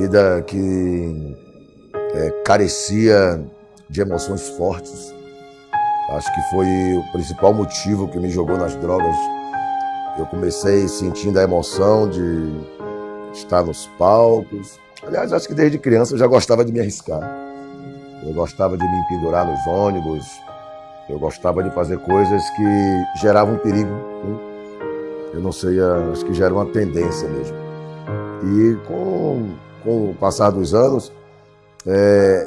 vida que carecia de emoções fortes. Acho que foi o principal motivo que me jogou nas drogas. Eu comecei sentindo a emoção de estar nos palcos. Aliás, acho que desde criança eu já gostava de me arriscar. Eu gostava de me pendurar nos ônibus. Eu gostava de fazer coisas que geravam perigo, né? Eu não sei, acho que já era uma tendência mesmo. E com o passar dos anos,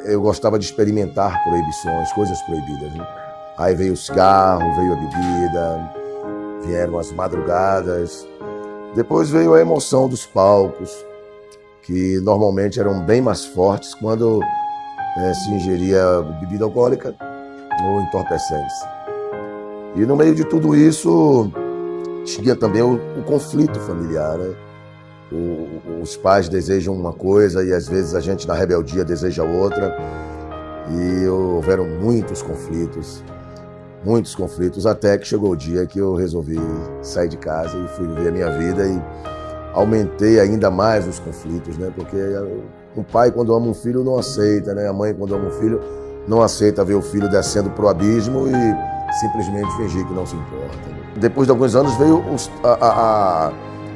eu gostava de experimentar proibições, coisas proibidas, né? Aí veio o cigarro, veio a bebida, vieram as madrugadas. Depois veio a emoção dos palcos, que normalmente eram bem mais fortes quando se ingeria bebida alcoólica ou entorpecentes. E no meio de tudo isso, tinha também o conflito familiar, né? Os pais desejam uma coisa e às vezes a gente na rebeldia deseja outra. E houveram muitos conflitos, até que chegou o dia que eu resolvi sair de casa e fui viver a minha vida e aumentei ainda mais os conflitos, né? Porque um pai, quando ama um filho, não aceita, né? A mãe, quando ama um filho, não aceita ver o filho descendo para o abismo e simplesmente fingir que não se importa, né? Depois de alguns anos veio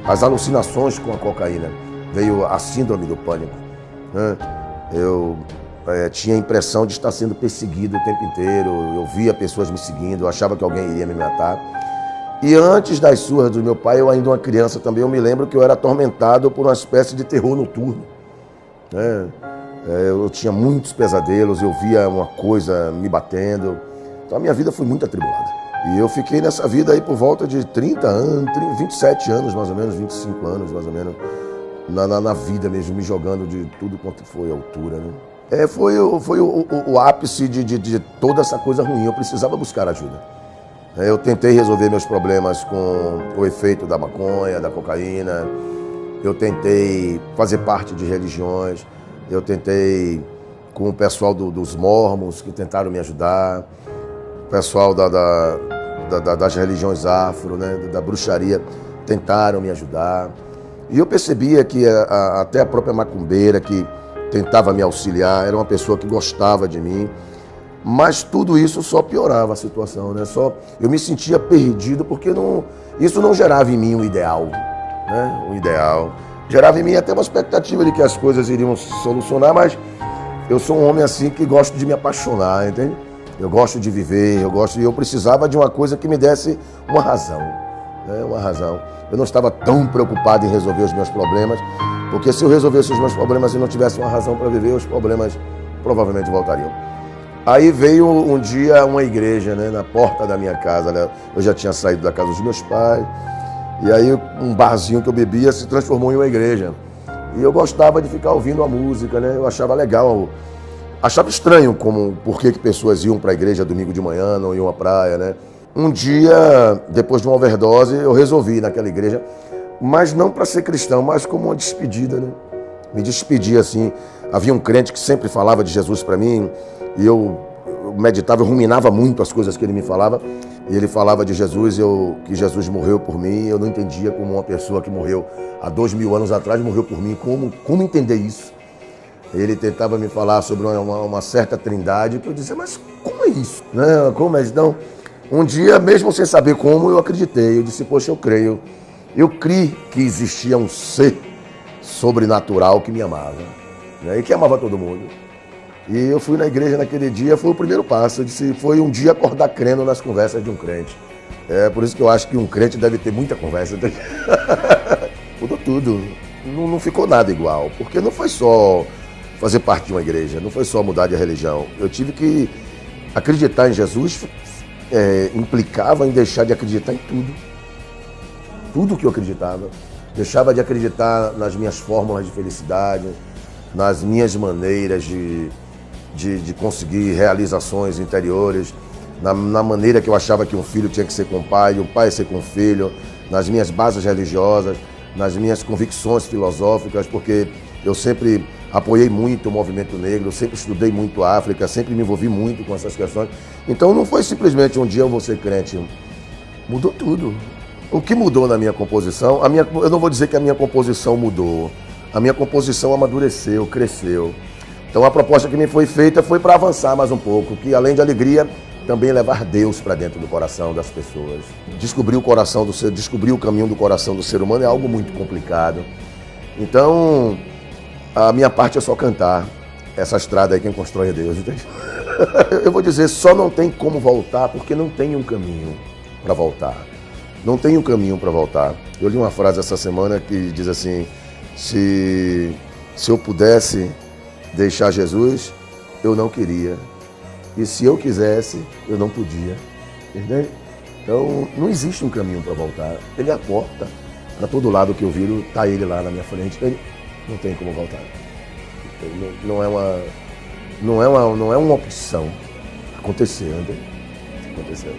as alucinações com a cocaína, veio a síndrome do pânico, né? Eu tinha a impressão de estar sendo perseguido o tempo inteiro, eu via pessoas me seguindo, eu achava que alguém iria me matar. E antes das surras do meu pai, eu ainda uma criança também, eu me lembro que eu era atormentado por uma espécie de terror noturno, né? Eu tinha muitos pesadelos, eu via uma coisa me batendo. Então a minha vida foi muito atribulada. E eu fiquei nessa vida aí por volta de 30 anos, 27 anos mais ou menos, 25 anos mais ou menos, na vida mesmo, me jogando de tudo quanto foi a altura, né? Foi o ápice de toda essa coisa ruim, eu precisava buscar ajuda. Eu tentei resolver meus problemas com o efeito da maconha, da cocaína, eu tentei fazer parte de religiões, eu tentei com o pessoal dos mormons que tentaram me ajudar, o pessoal das religiões afro, né, da bruxaria, tentaram me ajudar. E eu percebia que até a própria macumbeira que tentava me auxiliar era uma pessoa que gostava de mim. Mas tudo isso só piorava a situação, né? Eu me sentia perdido porque isso não gerava em mim um ideal, né? Um ideal. Gerava em mim até uma expectativa de que as coisas iriam se solucionar, mas eu sou um homem assim que gosto de me apaixonar, entende? Eu gosto de viver, e eu precisava de uma coisa que me desse uma razão, né? Uma razão. Eu não estava tão preocupado em resolver os meus problemas, porque se eu resolvesse os meus problemas e não tivesse uma razão para viver, os problemas provavelmente voltariam. Aí veio um dia uma igreja, né, na porta da minha casa, né? Eu já tinha saído da casa dos meus pais, e aí um barzinho que eu bebia se transformou em uma igreja. E eu gostava de ficar ouvindo a música, né? Eu achava legal, achava estranho por que pessoas iam para a igreja domingo de manhã, não iam à praia, né? Um dia, depois de uma overdose, eu resolvi ir naquela igreja, mas não para ser cristão, mas como uma despedida, né? Me despedi assim. Havia um crente que sempre falava de Jesus para mim, e eu meditava, eu ruminava muito as coisas que ele me falava, e ele falava de Jesus, que Jesus morreu por mim. Eu não entendia como uma pessoa que morreu há 2000 anos atrás morreu por mim, como entender isso? Ele tentava me falar sobre uma certa trindade, que eu dizia, mas como é isso? Né? Como é isso? Então, um dia, mesmo sem saber como, eu acreditei, eu disse, poxa, eu creio. Eu criei que existia um ser sobrenatural que me amava, né? E que amava todo mundo. E eu fui na igreja naquele dia, foi o primeiro passo. Eu disse, foi um dia acordar crendo nas conversas de um crente. Por isso que eu acho que um crente deve ter muita conversa. Mudou tudo. Não ficou nada igual, porque não foi só fazer parte de uma igreja, não foi só mudar de religião. Eu tive que acreditar em Jesus, implicava em deixar de acreditar em tudo. Tudo que eu acreditava. Deixava de acreditar nas minhas fórmulas de felicidade, nas minhas maneiras de conseguir realizações interiores, na maneira que eu achava que um filho tinha que ser com o pai, e um pai ser com o filho, nas minhas bases religiosas, nas minhas convicções filosóficas, porque eu sempre apoiei muito o movimento negro, sempre estudei muito a África, sempre me envolvi muito com essas questões. Então não foi simplesmente um dia eu vou ser crente, mudou tudo. O que mudou na minha composição, eu não vou dizer que a minha composição mudou, a minha composição amadureceu, cresceu. Então a proposta que me foi feita foi para avançar mais um pouco, que além de alegria, também levar Deus para dentro do coração das pessoas. Descobrir o coração do ser, descobrir o caminho do coração do ser humano é algo muito complicado. Então, a minha parte é só cantar. Essa estrada aí quem constrói é Deus, entende? Eu vou dizer, só não tem como voltar porque não tem um caminho para voltar. Não tem um caminho para voltar. Eu li uma frase essa semana que diz assim, se eu pudesse deixar Jesus, eu não queria. E se eu quisesse, eu não podia. Entendeu? Então, não existe um caminho para voltar. Ele é a porta. Para todo lado que eu viro, tá ele lá na minha frente. Ele não tem como voltar. Não é uma opção. Aconteceu, entendeu? Aconteceu.